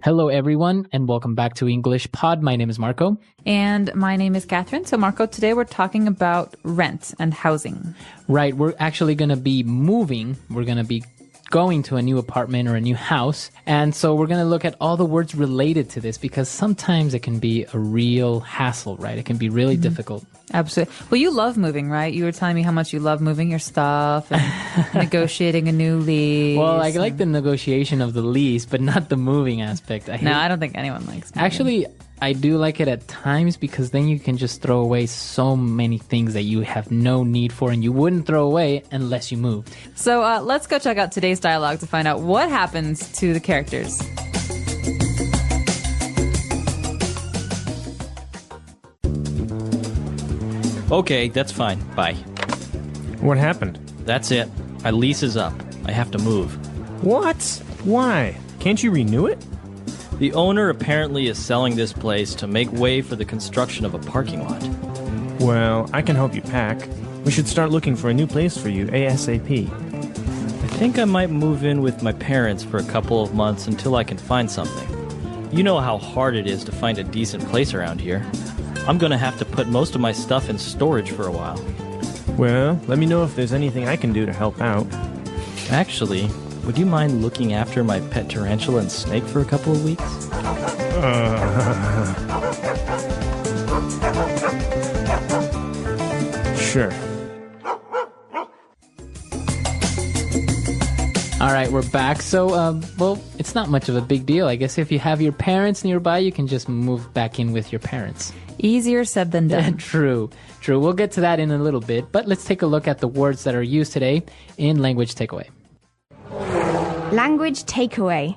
Hello, everyone, and welcome back to English Pod. My name is Marco. And my name is Catherine. So, Marco, today we're talking about rent and housing. Right. We're actually going to be moving. We're going to be going to a new apartment or a new house. And so we're going to look at all the words related to this because sometimes it can be a real hassle, right? It can be really difficult. Absolutely. Well, you love moving, right? You were telling me how much you love moving your stuff and negotiating a new lease. Well, I like the negotiation of the lease, but not the moving aspect. I don't think anyone likes moving. Actually, I do like it at times because then you can just throw away so many things that you have no need for and you wouldn't throw away unless you moved. So let's go check out today's dialogue to find out what happens to the characters. Okay, that's fine. Bye. What happened? That's it. My lease is up. I have to move. What? Why? Can't you renew it? The owner apparently is selling this place to make way for the construction of a parking lot. Well, I can help you pack. We should start looking for a new place for you ASAP. I think I might move in with my parents for a couple of months until I can find something. You know how hard it is to find a decent place around here. I'm gonna have to put most of my stuff in storage for a while. Well, let me know if there's anything I can do to help out. Actually, would you mind looking after my pet tarantula and snake for a couple of weeks? Sure. All right, we're back. So, well, it's not much of a big deal. I guess if you have your parents nearby, you can just move back in with your parents. Easier said than done. True. We'll get to that in a little bit, but let's take a look at the words that are used today in Language Takeaway. Language takeaway. All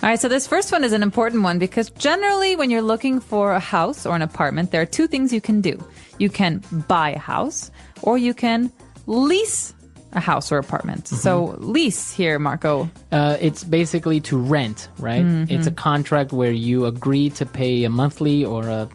right, so this first one is an important one because generally when you're looking for a house or an apartment, there are two things you can do. You can buy a house or you can lease a house or apartment. Mm-hmm. So lease here, Marco. It's basically to rent, right? Mm-hmm. It's a contract where you agree to pay a monthly or a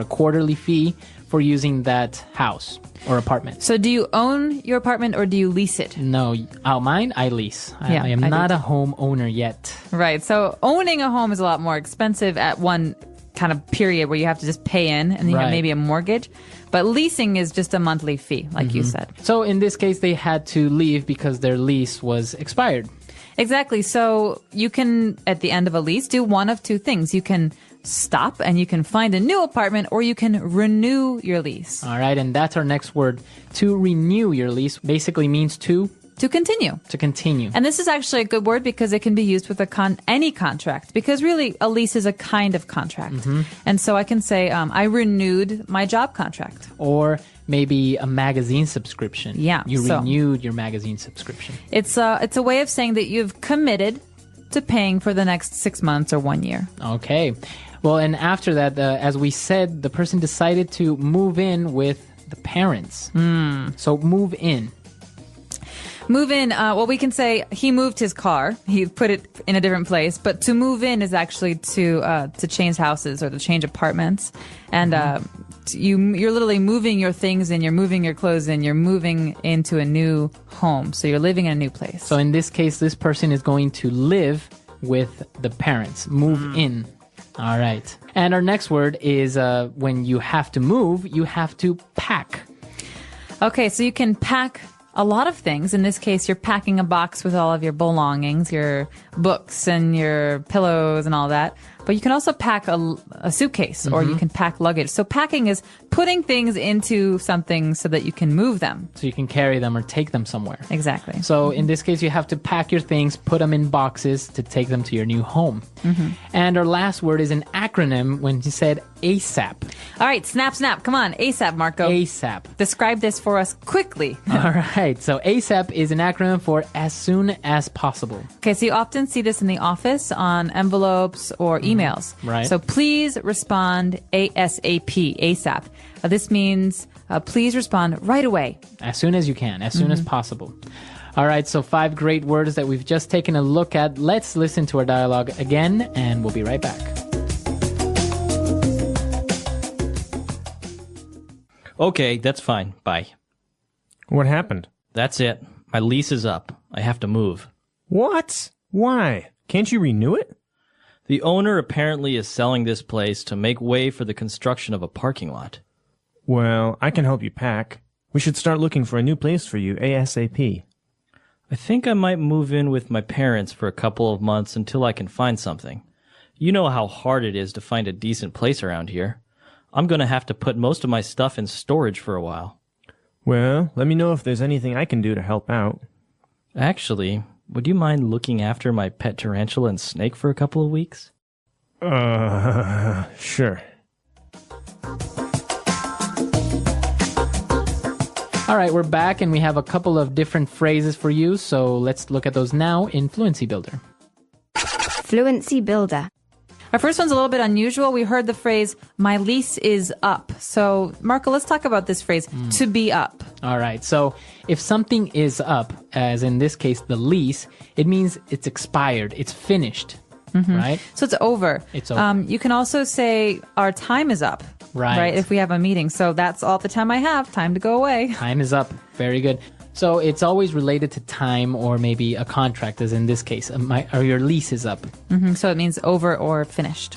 quarterly fee for using that house or apartment. So do you own your apartment or do you lease it? No, mine, I lease. I am not a home owner yet. Right. So owning a home is a lot more expensive at one kind of period where you have to just pay in and you have maybe a mortgage. But leasing is just a monthly fee, like you said. So in this case, they had to leave because their lease was expired. Exactly. So you can, at the end of a lease, do one of two things. You can stop and you can find a new apartment or you can renew your lease. All right. And that's our next word. To renew your lease basically means to continue. To continue. And this is actually a good word because it can be used with any contract because really a lease is a kind of contract. Mm-hmm. And so I can say, I renewed my job contract. Or maybe a magazine subscription. Yeah. You renewed your magazine subscription. It's a way of saying that you've committed to paying for the next 6 months or 1 year. Okay. Well, and after that, as we said, the person decided to move in with the parents. So move in. Move in, well, we can say he moved his car. He put it in a different place. But to move in is actually to change houses or to change apartments. And you're literally moving your things in, you're moving your clothes in, you're moving into a new home. So you're living in a new place. So in this case, this person is going to live with the parents. Move in. All right. And our next word is when you have to move, you have to pack. Okay, so you can pack a lot of things. In this case, you're packing a box with all of your belongings, your books and your pillows and all that. But you can also pack a suitcase or you can pack luggage. So packing is putting things into something so that you can move them. So you can carry them or take them somewhere. Exactly. So in this case, you have to pack your things, put them in boxes to take them to your new home. And our last word is an acronym when you said ASAP. All right, snap. Come on, ASAP, Marco. ASAP. Describe this for us quickly. All right. So ASAP is an acronym for as soon as possible. Okay, so you often see this in the office on envelopes or emails. Right. So please respond ASAP, ASAP. This means please respond right away. As soon as you can, as soon as possible. All right, so 5 great words that we've just taken a look at. Let's listen to our dialogue again, and we'll be right back. Okay, that's fine. Bye. What happened? That's it. My lease is up. I have to move. What? Why? Can't you renew it? The owner apparently is selling this place to make way for the construction of a parking lot. Well, I can help you pack. We should start looking for a new place for you ASAP. I think I might move in with my parents for a couple of months until I can find something. You know how hard it is to find a decent place around here. I'm going to have to put most of my stuff in storage for a while. Well, let me know if there's anything I can do to help out. Actually, would you mind looking after my pet tarantula and snake for a couple of weeks? Sure. All right, we're back and we have a couple of different phrases for you, so let's look at those now in Fluency Builder. Fluency Builder. Our first one's a little bit unusual. We heard the phrase, my lease is up. So, Marco, let's talk about this phrase, to be up. All right, so if something is up, as in this case, the lease, it means it's expired, it's finished, right? So it's over. It's over. You can also say, our time is up. Right. If we have a meeting. So that's all the time I have. Time to go away. Time is up. Very good. So it's always related to time or maybe a contract, as in this case, or your lease is up. So it means over or finished.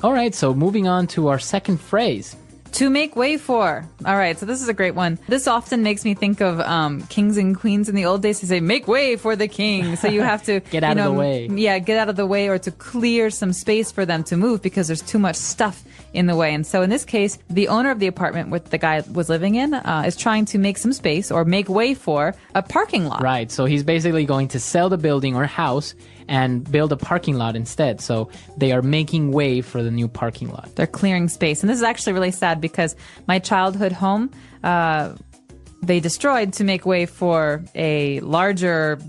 All right, so moving on to our second phrase. To make way for. All right, so this is a great one. This often makes me think of kings and queens in the old days. They say, make way for the king. So you have to Get out of the way. Yeah, get out of the way, or to clear some space for them to move because there's too much stuff in the way. And so in this case, the owner of the apartment with the guy was living in is trying to make some space or make way for a parking lot. Right, so he's basically going to sell the building or house and build a parking lot instead. So they are making way for the new parking lot. They're clearing space. And this is actually really sad because my childhood home, they destroyed to make way for a larger,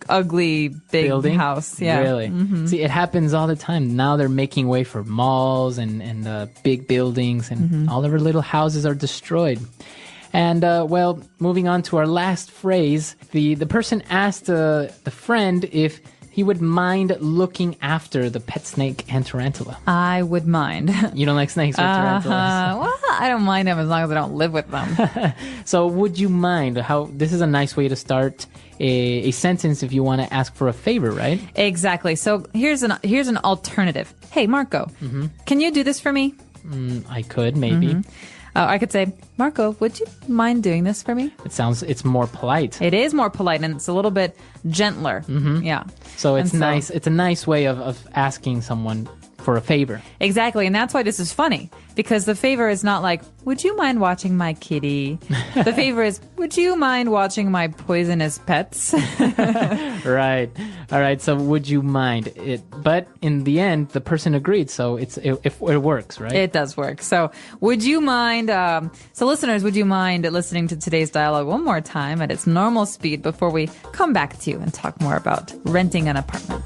ugly, big Building? house. Yeah. Really? See, it happens all the time. Now they're making way for malls and big buildings, and all of our little houses are destroyed. And, well, moving on to our last phrase, the person asked the friend if he would mind looking after the pet snake and tarantula. I would mind. You don't like snakes or tarantulas? Well, I don't mind them as long as I don't live with them. So would you mind? This is a nice way to start a sentence if you want to ask for a favor, right? Exactly. So here's an alternative. Hey, Marco, can you do this for me? I could, maybe. I could say, Marco, would you mind doing this for me? It's more polite. It is more polite and it's a little bit gentler. Yeah. So it's And nice. It's a nice way of asking someone for a favor. Exactly. And that's why this is funny, because the favor is not like, would you mind watching my kitty? The favor is, would you mind watching my poisonous pets? Right. All right. So would you mind it? But in the end, the person agreed. So it works, right? It does work. So would you mind, so listeners, would you mind listening to today's dialogue one more time at its normal speed before we come back to you and talk more about renting an apartment?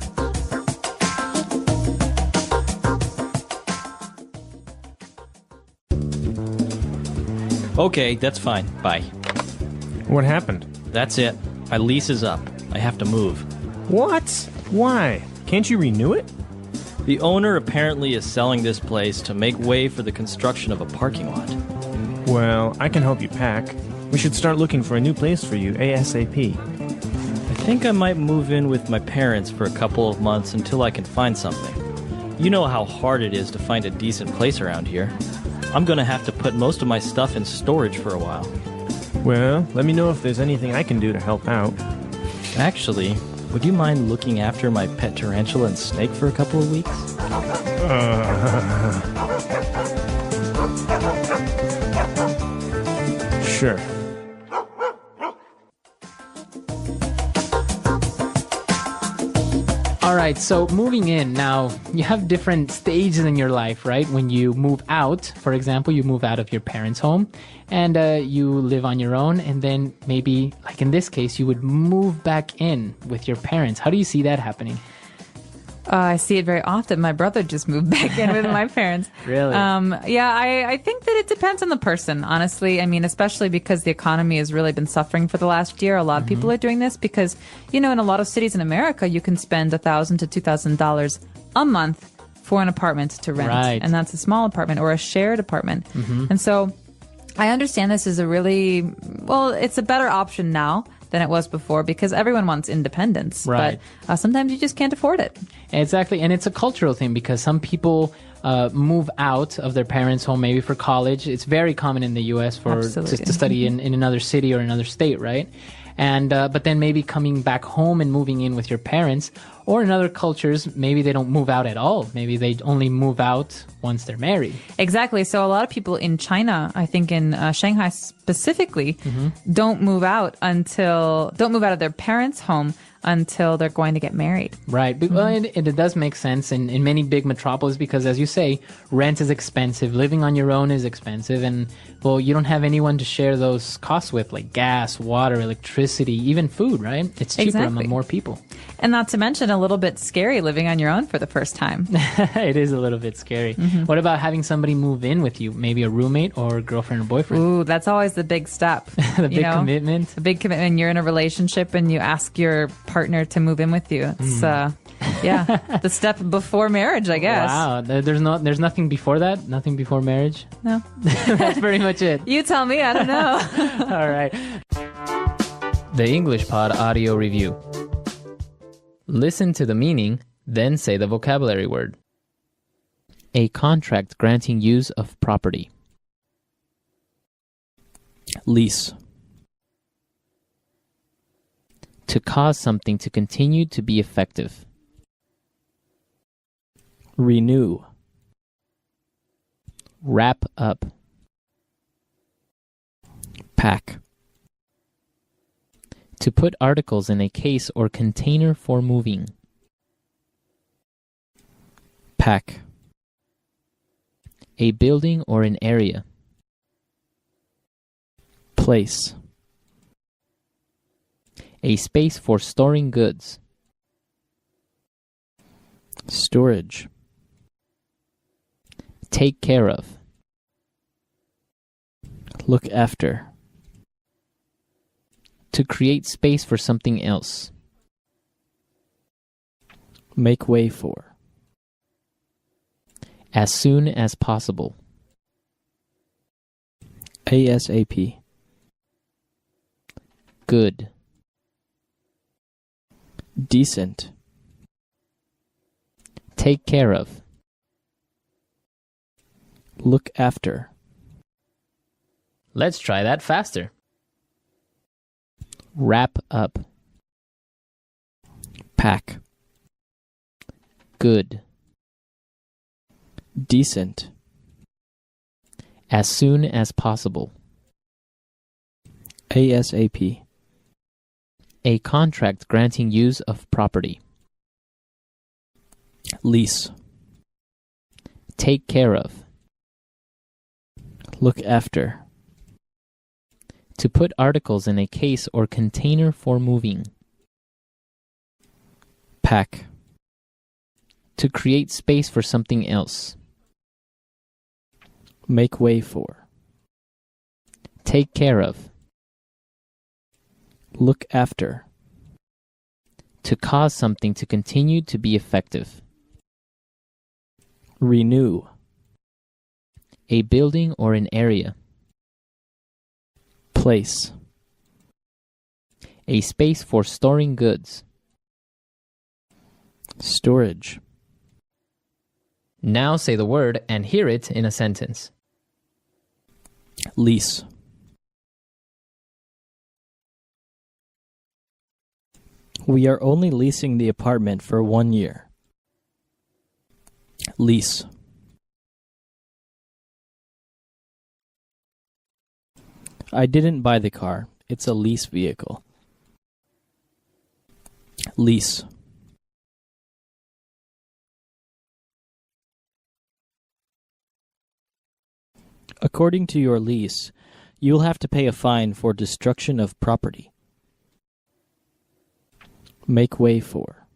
Okay, that's fine. Bye. What happened? That's it. My lease is up. I have to move. What? Why? Can't you renew it? The owner apparently is selling this place to make way for the construction of a parking lot. Well, I can help you pack. We should start looking for a new place for you ASAP. I think I might move in with my parents for a couple of months until I can find something. You know how hard it is to find a decent place around here. I'm going to have to put most of my stuff in storage for a while. Well, let me know if there's anything I can do to help out. Actually, would you mind looking after my pet tarantula and snake for a couple of weeks? Sure. All right, so moving in, now you have different stages in your life, right? When you move out, for example, you move out of your parents' home and you live on your own, and then maybe, like in this case, you would move back in with your parents. How do you see that happening? I see it very often. My brother just moved back in with my parents. Really? Yeah, I think that it depends on the person, honestly. I mean, especially because the economy has really been suffering for the last year. A lot of people are doing this because, in a lot of cities in America, you can spend $1,000 to $2,000 a month for an apartment to rent. Right. And that's a small apartment or a shared apartment. And so I understand this is it's a better option now than it was before because everyone wants independence. Right. But sometimes you just can't afford it. Exactly. And it's a cultural thing because some people move out of their parents' home maybe for college. It's very common in the U.S. to study in another city or another state, right? And but then maybe coming back home and moving in with your parents. Or in other cultures, maybe they don't move out at all. Maybe they only move out once they're married. Exactly. So a lot of people in China, I think in Shanghai specifically, don't move out of their parents' home until they're going to get married. Right. Well, it does make sense in many big metropolis because, as you say, rent is expensive. Living on your own is expensive. And, well, you don't have anyone to share those costs with, like gas, water, electricity, even food, right? It's cheaper among more people. And not to mention a little bit scary living on your own for the first time. It is a little bit scary. What about having somebody move in with you? Maybe a roommate or girlfriend or boyfriend? Ooh, that's always the big step. The big commitment. The big commitment. You're in a relationship and you ask your partner to move in with you. It's the step before marriage, I guess. Wow. There's nothing before that? Nothing before marriage? No. That's pretty much it. You tell me. I don't know. All right. The English Pod Audio Review. Listen to the meaning, then say the vocabulary word. A contract granting use of property. Lease. To cause something to continue to be effective. Renew. Wrap up. Pack. To put articles in a case or container for moving. Pack. A building or an area. Place. A space for storing goods. Storage. Take care of. Look after. To create space for something else. Make way for. As soon as possible. ASAP. Good. Decent. Take care of. Look after. Let's try that faster. Wrap up. Pack. Good. Decent. As soon as possible. ASAP. A contract granting use of property. Lease. Take care of. Look after. To put articles in a case or container for moving. Pack. To create space for something else. Make way for. Take care of. Look after. To cause something to continue to be effective. Renew. A building or an area. Place. A space for storing goods. Storage. Now say the word and hear it in a sentence. Lease. We are only leasing the apartment for 1 year. Lease. I didn't buy the car. It's a lease vehicle. Lease. According to your lease, you'll have to pay a fine for destruction of property. Make way for.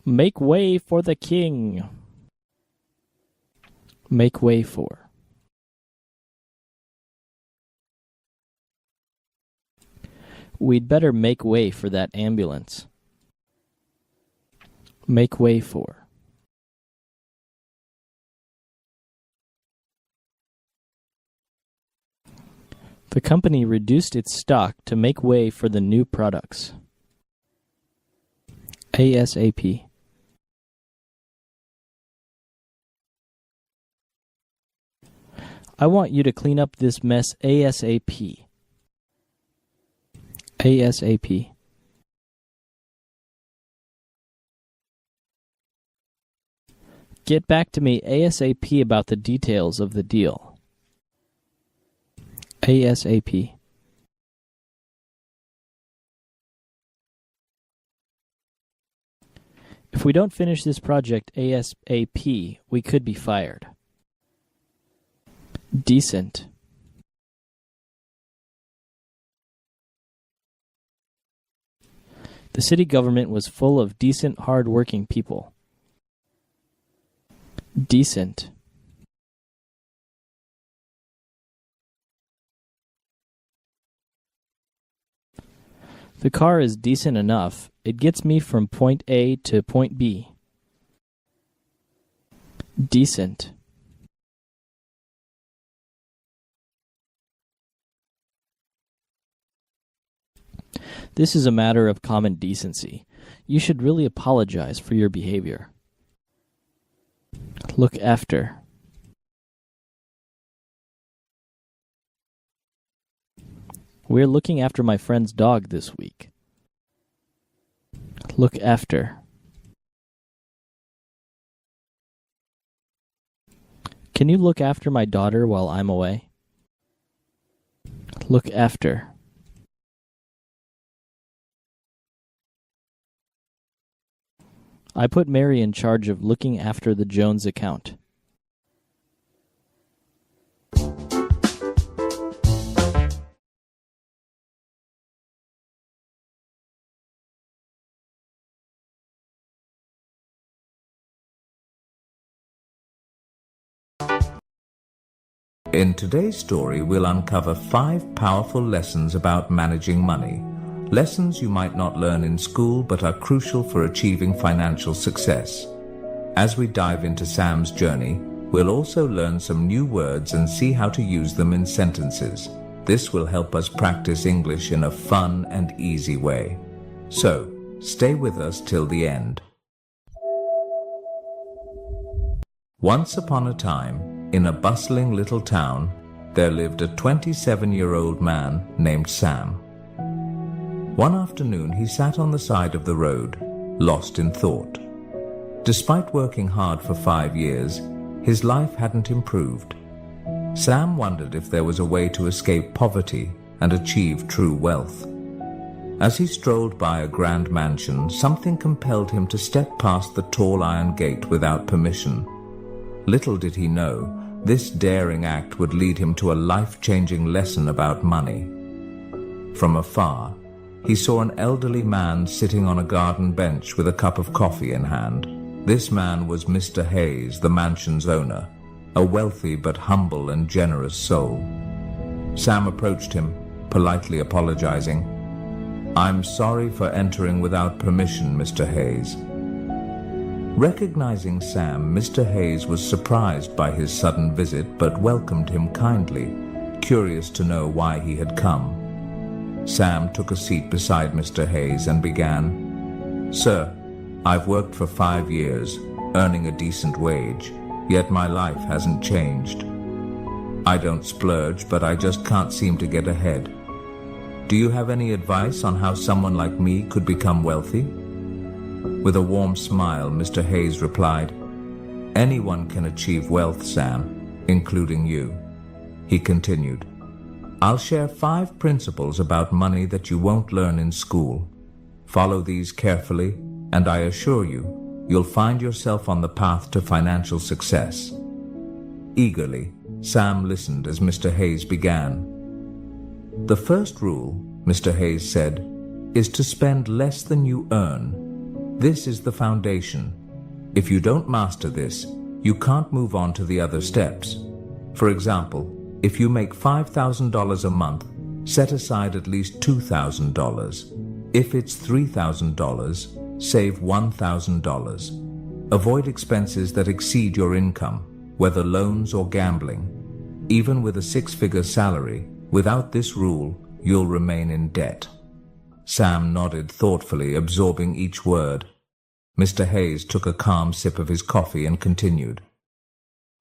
Make way for the king. Make way for. We'd better make way for that ambulance. Make way for. The company reduced its stock to make way for the new products. ASAP. I want you to clean up this mess ASAP. ASAP. Get back to me ASAP about the details of the deal. ASAP. If we don't finish this project ASAP, we could be fired. Decent. The city government was full of decent, hard-working people. Decent. The car is decent enough. It gets me from point A to point B. Decent. This is a matter of common decency. You should really apologize for your behavior. Look after. We're looking after my friend's dog this week. Look after. Can you look after my daughter while I'm away? Look after. I put Mary in charge of looking after the Jones account. In today's story, we'll uncover 5 powerful lessons about managing money. Lessons you might not learn in school but are crucial for achieving financial success. As we dive into Sam's journey, we'll also learn some new words and see how to use them in sentences. This will help us practice English in a fun and easy way. So, stay with us till the end. Once upon a time, in a bustling little town, there lived a 27-year-old man named Sam. One afternoon, he sat on the side of the road, lost in thought. Despite working hard for 5 years, his life hadn't improved. Sam wondered if there was a way to escape poverty and achieve true wealth. As he strolled by a grand mansion, something compelled him to step past the tall iron gate without permission. Little did he know, this daring act would lead him to a life-changing lesson about money. From afar, he saw an elderly man sitting on a garden bench with a cup of coffee in hand. This man was Mr. Hayes, the mansion's owner, a wealthy but humble and generous soul. Sam approached him, politely apologizing. "I'm sorry for entering without permission, Mr. Hayes." Recognizing Sam, Mr. Hayes was surprised by his sudden visit but welcomed him kindly, curious to know why he had come. Sam took a seat beside Mr. Hayes and began, "Sir, I've worked for 5 years, earning a decent wage, yet my life hasn't changed. I don't splurge, but I just can't seem to get ahead. Do you have any advice on how someone like me could become wealthy?" With a warm smile, Mr. Hayes replied, "Anyone can achieve wealth, Sam, including you." He continued, "I'll share 5 principles about money that you won't learn in school. Follow these carefully, and I assure you, you'll find yourself on the path to financial success." Eagerly, Sam listened as Mr. Hayes began. "The first rule," Mr. Hayes said, "is to spend less than you earn. This is the foundation. If you don't master this, you can't move on to the other steps. For example, if you make $5,000 a month, set aside at least $2,000. If it's $3,000, save $1,000. Avoid expenses that exceed your income, whether loans or gambling. Even with a 6-figure salary, Without this rule, you'll remain in debt. Sam nodded thoughtfully, absorbing each word. Mr. Hayes took a calm sip of his coffee and continued.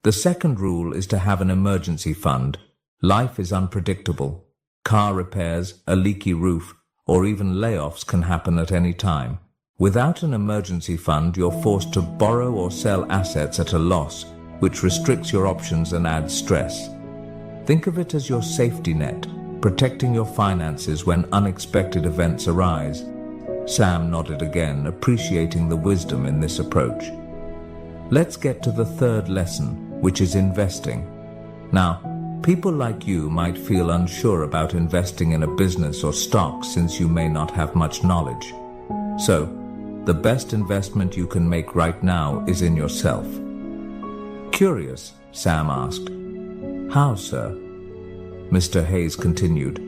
The second rule is to have an emergency fund. Life is unpredictable. Car repairs, a leaky roof, or even layoffs can happen at any time. Without an emergency fund, you're forced to borrow or sell assets at a loss, which restricts your options and adds stress. Think of it as your safety net, protecting your finances when unexpected events arise. Sam nodded again, appreciating the wisdom in this approach. Let's get to the third lesson, which is investing. Now, people like you might feel unsure about investing in a business or stock since you may not have much knowledge. So, the best investment you can make right now is in yourself. Curious, Sam asked. How, sir? Mr. Hayes continued.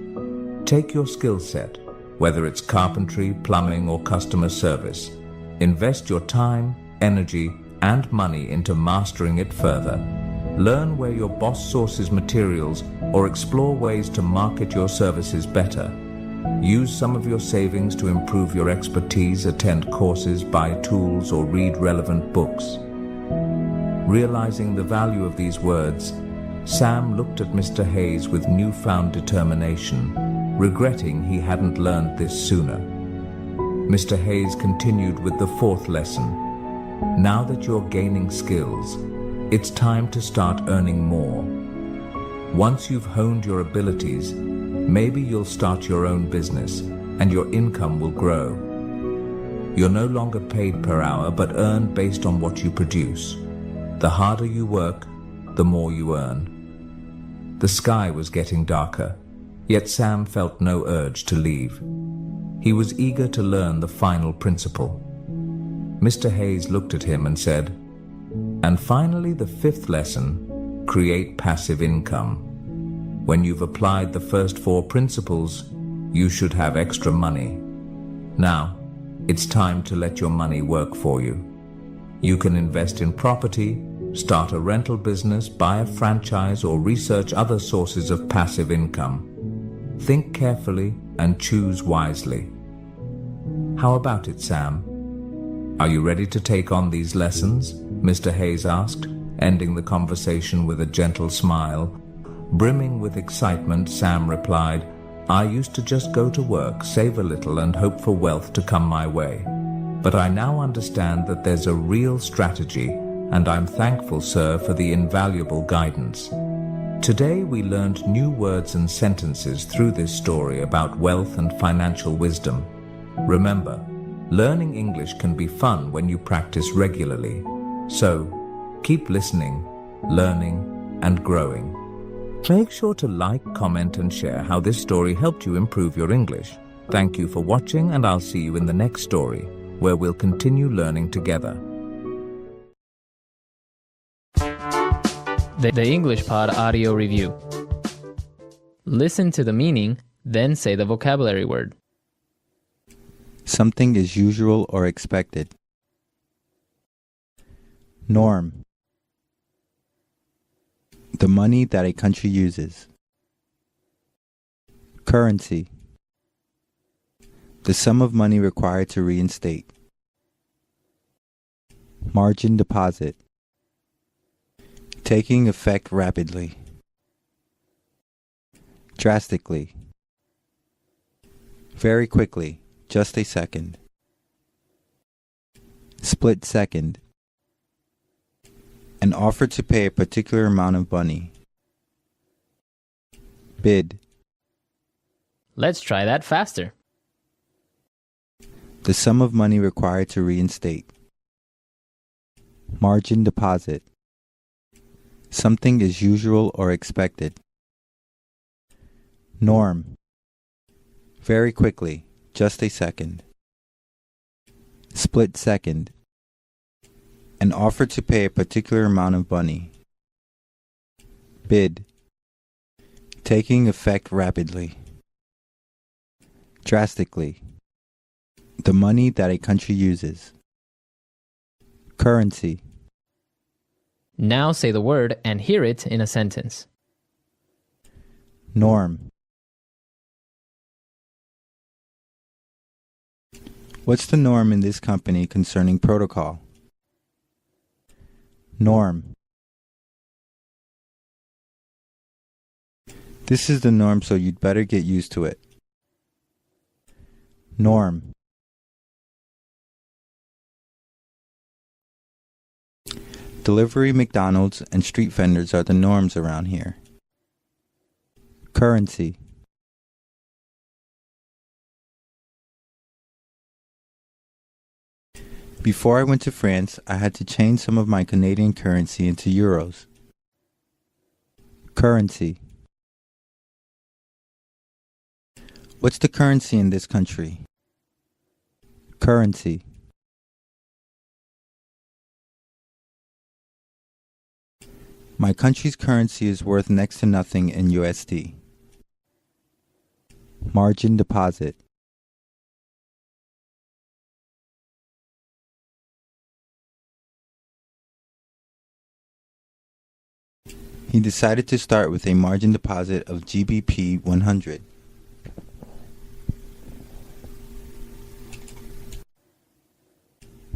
Take your skill set, whether it's carpentry, plumbing, or customer service. Invest your time, energy, and money into mastering it further. Learn where your boss sources materials or explore ways to market your services better. Use some of your savings to improve your expertise, attend courses, buy tools, or read relevant books. Realizing the value of these words, Sam looked at Mr. Hayes with newfound determination, regretting he hadn't learned this sooner. Mr. Hayes continued with the fourth lesson. Now that you're gaining skills, it's time to start earning more. Once you've honed your abilities, maybe you'll start your own business and your income will grow. You're no longer paid per hour but earn based on what you produce. The harder you work, the more you earn. The sky was getting darker, yet Sam felt no urge to leave. He was eager to learn the final principle. Mr. Hayes looked at him and said, and finally the fifth lesson, create passive income. When you've applied the first four principles, you should have extra money. Now, it's time to let your money work for you. You can invest in property, start a rental business, buy a franchise, or research other sources of passive income. Think carefully and choose wisely. How about it, Sam? Are you ready to take on these lessons? Mr. Hayes asked, ending the conversation with a gentle smile. Brimming with excitement, Sam replied, I used to just go to work, save a little, and hope for wealth to come my way. But I now understand that there's a real strategy, and I'm thankful, sir, for the invaluable guidance. Today we learned new words and sentences through this story about wealth and financial wisdom. Remember, learning English can be fun when you practice regularly. So, keep listening, learning, and growing. Make sure to like, comment, and share how this story helped you improve your English. Thank you for watching, and I'll see you in the next story, where we'll continue learning together. The English Pod Audio Review. Listen to the meaning, then say the vocabulary word. Something is usual or expected. Norm. The money that a country uses. Currency. The sum of money required to reinstate. Margin deposit. Taking effect rapidly. Drastically. Very quickly, just a second. Split second. An offer to pay a particular amount of money. Bid. Let's try that faster. The sum of money required to reinstate. Margin deposit. Something is usual or expected. Norm. Very quickly, just a second. Split second. An offer to pay a particular amount of money. Bid. Taking effect rapidly. Drastically. The money that a country uses. Currency. Now say the word and hear it in a sentence. Norm. What's the norm in this company concerning protocol? Norm. This is the norm, so you'd better get used to it. Norm. Delivery, McDonald's, and street vendors are the norms around here. Currency. Before I went to France, I had to change some of my Canadian currency into euros. Currency. What's the currency in this country? Currency. My country's currency is worth next to nothing in USD. Margin deposit. He decided to start with a margin deposit of GBP 100.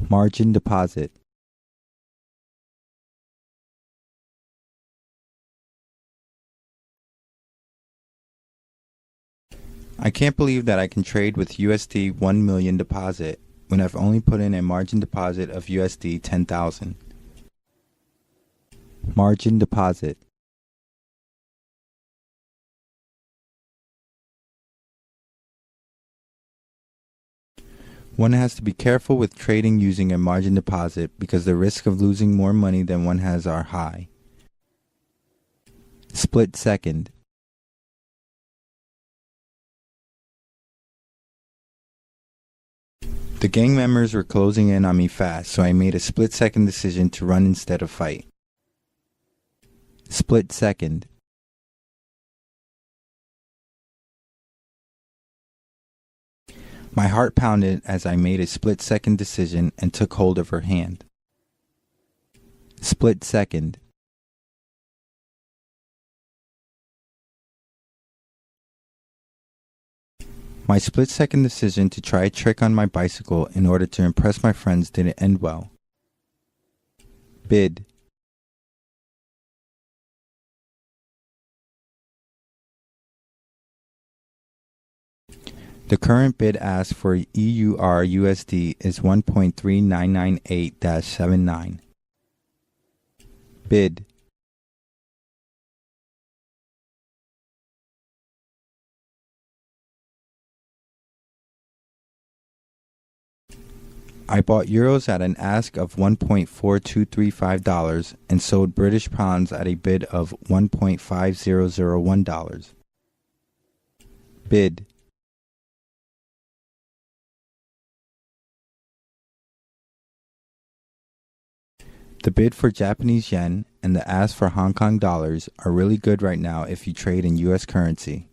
Margin deposit. I can't believe that I can trade with USD 1 million deposit when I've only put in a margin deposit of USD 10,000. Margin deposit. One has to be careful with trading using a margin deposit because the risk of losing more money than one has are high. Split second. The gang members were closing in on me fast, so I made a split-second decision to run instead of fight. Split second. My heart pounded as I made a split-second decision and took hold of her hand. Split second. My split-second decision to try a trick on my bicycle in order to impress my friends didn't end well. Bid. The current bid ask for EUR USD is 1.3998-79. Bid. I bought euros at an ask of $1.4235 and sold British pounds at a bid of $1.5001. Bid. The bid for Japanese yen and the ask for Hong Kong dollars are really good right now if you trade in US currency.